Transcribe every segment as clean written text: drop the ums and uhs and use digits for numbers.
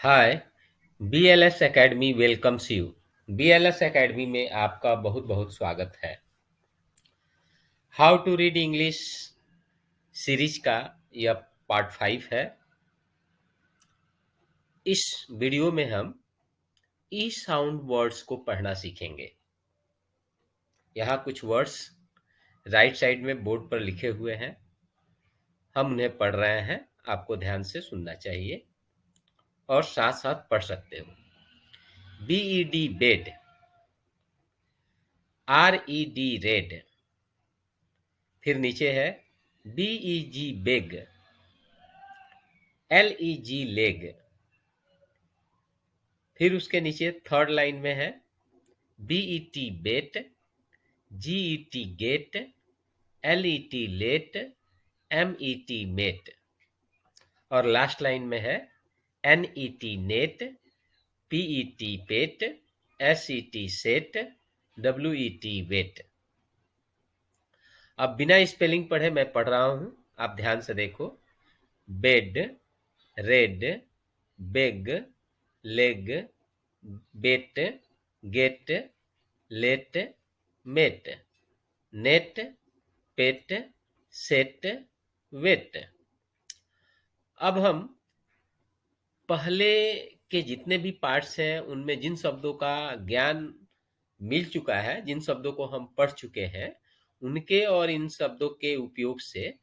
Hi, BLS academy welcomes you. BLS academy में आपका बहुत बहुत स्वागत है। How to read English series का यह पार्ट 5 है। इस वीडियो में हम ई साउंड वर्ड्स को पढ़ना सीखेंगे। यहाँ कुछ वर्ड्स राइट साइड में बोर्ड पर लिखे हुए हैं, हम उन्हें पढ़ रहे हैं। आपको ध्यान से सुनना चाहिए और साथ साथ पढ़ सकते हो। बीईडी बेड, आरईडी रेड, फिर नीचे है बीईजी बेग, एलईजी लेग, फिर उसके नीचे थर्ड लाइन में है BET bet, GET get, LET let, MET met, और लास्ट लाइन में है NET net, PET pet, SET set, WET wet. अब बिना स्पेलिंग पढ़े मैं पढ़ रहा हूं, आप ध्यान से देखो। बेड, रेड, बेग, लेग, बेट, गेट, लेट, मेट, नेट, पेट, सेट, वेट। अब हम पहले के जितने भी पार्ट्स हैं उनमें जिन शब्दों का ज्ञान मिल चुका है, जिन शब्दों को हम पढ़ चुके हैं, उनके और इन शब्दों के उपयोग से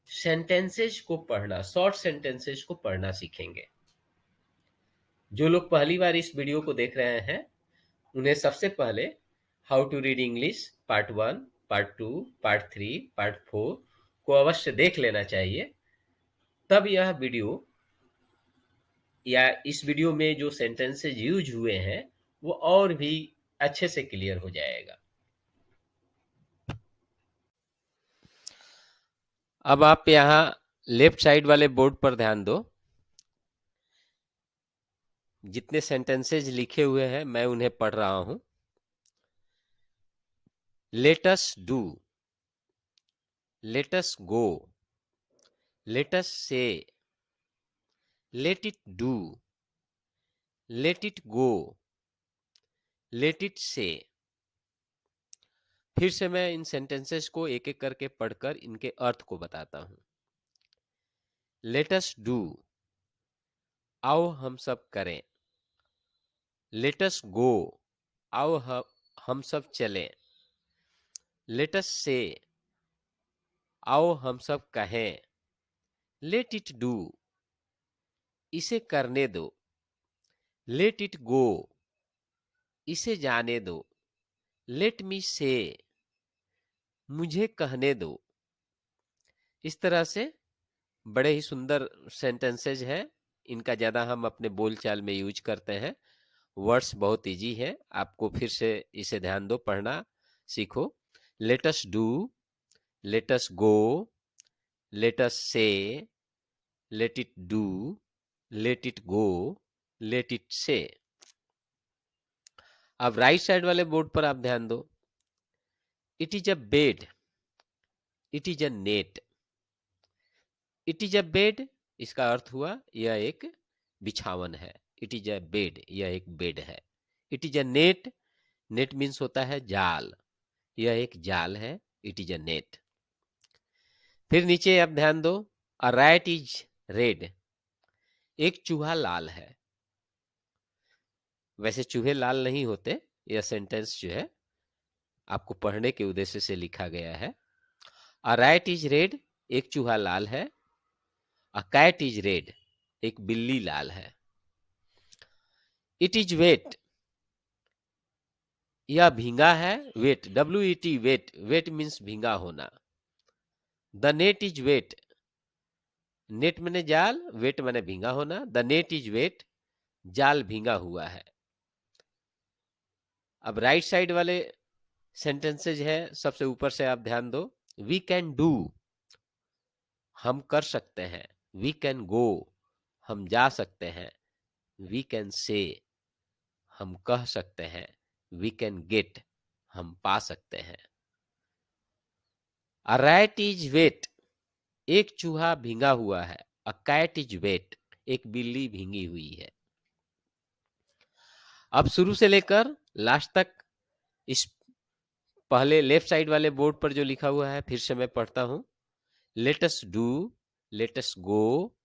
सेंटेंसेस को पढ़ना, शॉर्ट सेंटेंसेस को पढ़ना सीखेंगे। जो लोग पहली बार इस वीडियो को देख रहे हैं उन्हें सबसे पहले how to read English part 1, part 2, part 3, part 4 को अवश्य देख लेना चाहिए। तब यह वीडियो या इस वीडियो में जो सेंटेंसेस यूज हुए हैं वो और भी अच्छे से क्लियर हो जाएगा। अब आप यहाँ लेफ्ट साइड वाले बोर्ड पर ध्यान दो। जितने सेंटेंसेस लिखे हुए हैं मैं उन्हें पढ़ रहा हूं। Let us do, let us go, let us say, let it do, let it go, let it say. फिर से मैं इन सेंटेंसेस को एक एक करके पढ़कर इनके अर्थ को बताता हूं। लेट अस डू, आओ हम सब करें। लेट अस गो, आओ हम सब चलें। लेट अस से, आओ हम सब कहें। लेट इट डू, इसे करने दो। लेट इट गो, इसे जाने दो। लेट मी से, मुझे कहने दो। इस तरह से बड़े ही सुंदर सेंटेंसेज हैं। इनका ज्यादा हम अपने बोलचाल में यूज करते हैं। वर्ड्स बहुत इजी है, आपको फिर से इसे ध्यान दो, पढ़ना सीखो। Let us do, let us go, let us say, let it do, let it go, let it say. अब राइट साइड वाले बोर्ड पर आप ध्यान दो। It is a bed, it is a net. It is a bed, इसका अर्थ हुआ यह एक बिछावन है। इट इज अ बेड, यह एक बेड है। It is a net, net means होता है जाल, यह एक जाल है। It is a net. फिर नीचे आप ध्यान दो। अ रैट इज रेड, एक चूहा लाल है। वैसे चूहे लाल नहीं होते, यह सेंटेंस जो है आपको पढ़ने के उद्देश्य से लिखा गया है। अ रैट इज रेड, एक चूहा लाल है। अ कैट इज रेड, एक बिल्ली लाल है। इट इज वेट, यह भींगा है। Wet, WET wet, wet means भींगा होना। The net is wet, net मने जाल, वेट मने भींगा होना। द नेट इज वेट, जाल भींगा हुआ है। अब राइट साइड वाले सेंटेंसेज है, सबसे ऊपर से आप ध्यान दो। वी कैन डू, हम कर सकते हैं। वी कैन गो, हम जा सकते हैं। वी कैन से, हम कह सकते हैं। वी कैन गेट, हम पा सकते हैं। अ रैट इज वेट, एक चूहा भींगा हुआ है। अ कैट इज वेट, एक बिल्ली भींगी हुई है। अब शुरू से लेकर लास्ट तक इस पहले लेफ्ट साइड वाले बोर्ड पर जो लिखा हुआ है फिर से मैं पढ़ता हूं। Let us do, let us go,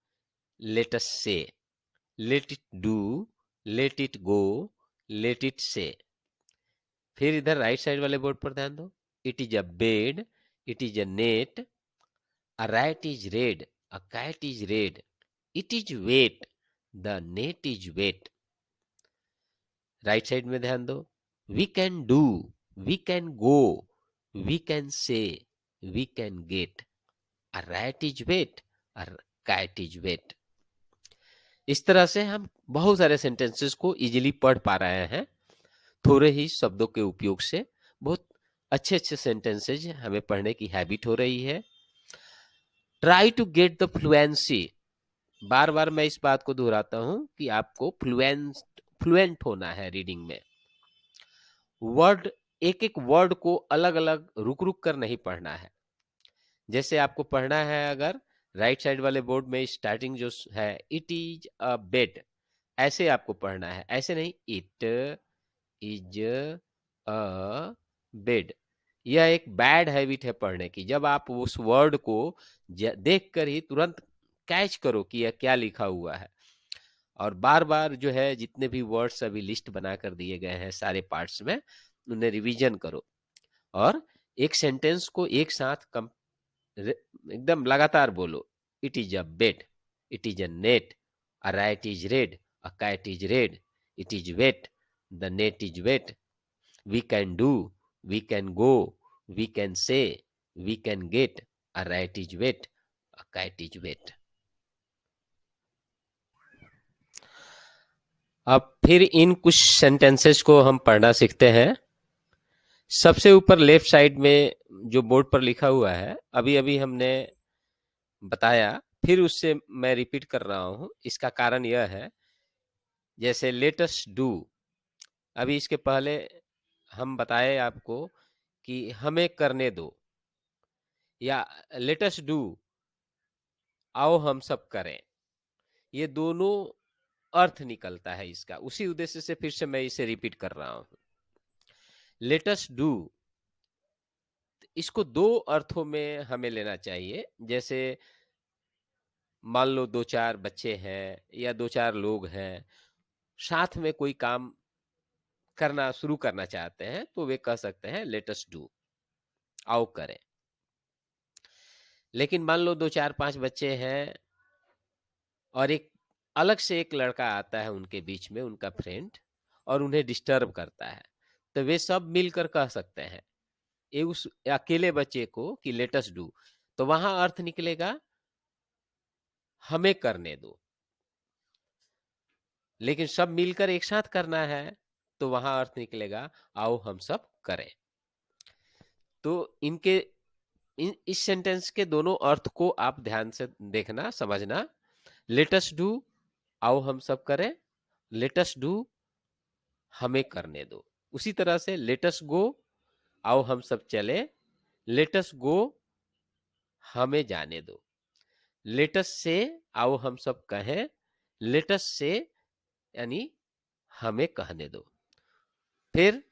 let us say, let it do, let it go, let it say. फिर इधर राइट साइड वाले बोर्ड पर ध्यान दो। It is a bed, it is a net, a rat is red, a cat is red, it is wet, the net is wet. Right side में ध्यान दो। We can do, we can go, we can say, we can get, a rat is wet, a cat is wet. इस तरह से हम बहुत सारे sentences को इजीली पढ़ पा रहे हैं थोड़े ही शब्दों के उपयोग से। बहुत अच्छे अच्छे सेंटेंसेज हमें पढ़ने की हैबिट हो रही है। Try to get the fluency. बार बार मैं इस बात को दोहराता हूं कि आपको फ्लुएंट होना है रीडिंग में। वर्ड, एक एक वर्ड को अलग अलग रुक रुक कर नहीं पढ़ना है। जैसे आपको पढ़ना है अगर राइट साइड वाले बोर्ड में स्टार्टिंग जो है इट इज अ बेड, ऐसे आपको पढ़ना है, ऐसे नहीं इट इज अ बेड। यह एक बैड हैबिट है पढ़ने की। जब आप उस वर्ड को देख कर ही तुरंत कैच करो कि यह क्या लिखा हुआ है, और बार बार जो है जितने भी वर्ड्स अभी लिस्ट बनाकर दिए गए हैं सारे पार्ट्स में, उन्हें रिवीजन करो और एक सेंटेंस को एक साथ एकदम लगातार बोलो। It is a bed, it is a net, a rat is red, a cat is red, it is wet, the net is wet, we can do, we can go, we can say, we can get, a rat is wet, a cat is wet. अब फिर इन कुछ sentences को हम पढ़ना सीखते हैं। सबसे ऊपर लेफ्ट साइड में जो बोर्ड पर लिखा हुआ है अभी अभी हमने बताया, फिर उससे मैं रिपीट कर रहा हूं। इसका कारण यह है, जैसे लेट अस डू, अभी इसके पहले हम बताए आपको कि हमें करने दो, या लेट अस डू, आओ हम सब करें। ये दोनों अर्थ निकलता है इसका। उसी उद्देश्य से फिर से मैं इसे रिपीट कर रहा हूं। लेट अस डू, इसको दो अर्थों में हमें लेना चाहिए। जैसे मान लो दो चार बच्चे हैं या दो चार लोग हैं, साथ में कोई काम करना शुरू करना चाहते हैं, तो वे कह सकते हैं लेट अस डू, आओ करें। लेकिन मान लो दो चार पांच बच्चे हैं और एक अलग से एक लड़का आता है उनके बीच में, उनका फ्रेंड, और उन्हें डिस्टर्ब करता है, तो वे सब मिलकर कह सकते हैं ये उस अकेले बच्चे को कि लेट अस डू, तो वहां अर्थ निकलेगा हमें करने दो। लेकिन सब मिलकर एक साथ करना है तो वहां अर्थ निकलेगा आओ हम सब करें। तो इस सेंटेंस के दोनों अर्थ को आप ध्यान से देखना, समझना। लेट अस डू, आओ हम सब करें। लेट अस डू, हमें करने दो। उसी तरह से लेट अस गो, आओ हम सब चले। लेट अस गो, हमें जाने दो। लेट अस से, आओ हम सब कहें। लेट अस से यानी हमें कहने दो। फिर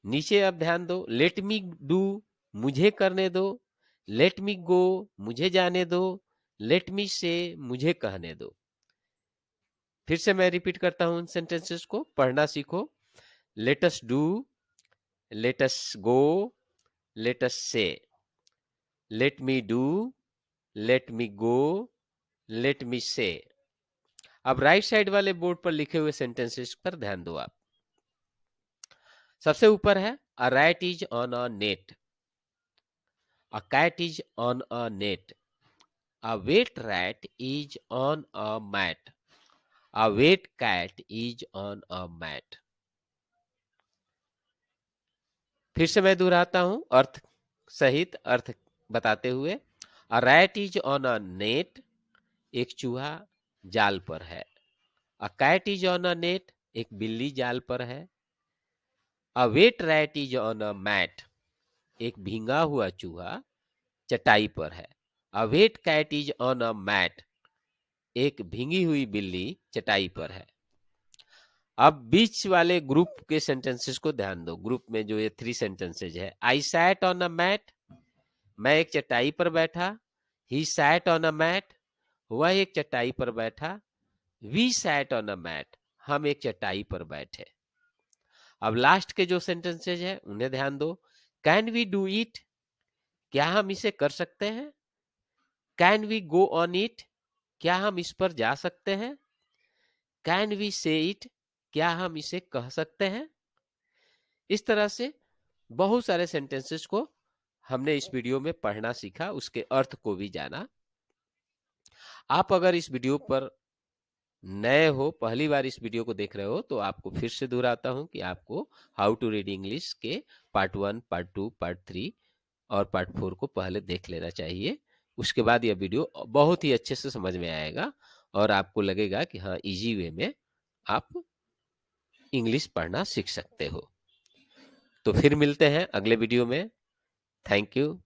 नीचे अब ध्यान दो, लेट मी डू, मुझे करने दो। लेट मी गो, मुझे जाने दो। लेट मी से, मुझे कहने दो। फिर से मैं रिपीट करता हूं उन सेंटेंसेस को, पढ़ना सीखो। Let us do, let us go, let us say, let me do, let me go, let me say. अब राइट साइड वाले बोर्ड पर लिखे हुए सेंटेंसेस पर ध्यान दो आप। सबसे ऊपर है a rat is on a net, a cat is on a net, a wet rat is on a mat, a wet cat is on a mat। फिर से मैं दोहराता हूं अर्थ सहित, अर्थ बताते हुए। a rat is on a net, एक चूहा जाल पर है। a cat is on a net, एक बिल्ली जाल पर है। a wet rat is on a mat, एक भींगा हुआ चूहा चटाई पर है। a wet cat is on a mat, एक भींगी हुई बिल्ली चटाई पर है। अब बीच वाले ग्रुप के सेंटेंसेस को ध्यान दो। ग्रुप में जो ये 3 सेंटेंसेस है, I sat on a mat, मैं एक चटाई पर बैठा। He sat on a mat, वह एक चटाई पर बैठा। We sat on a mat, हम एक चटाई पर बैठे। अब लास्ट के जो सेंटेंसेज है उन्हें ध्यान दो। कैन वी डू इट, क्या हम इसे कर सकते हैं। Can we go on it, क्या हम इस पर जा सकते हैं। कैन वी से इट, क्या हम इसे कह सकते हैं। इस तरह से बहुत सारे सेंटेंसेस को हमने इस वीडियो में पढ़ना सीखा, उसके अर्थ को भी जाना। आप अगर इस वीडियो पर नए हो, पहली बार इस वीडियो को देख रहे हो, तो आपको फिर से दोहराता हूं कि आपको हाउ टू रीड इंग्लिश के पार्ट 1, पार्ट 2, पार्ट 3 और पार्ट 4 को पहले देख लेना चाहिए। उसके बाद यह वीडियो बहुत ही अच्छे से समझ में आएगा और आपको लगेगा कि हाँ, इजी वे में आप इंग्लिश पढ़ना सीख सकते हो। तो फिर मिलते हैं अगले वीडियो में। Thank you.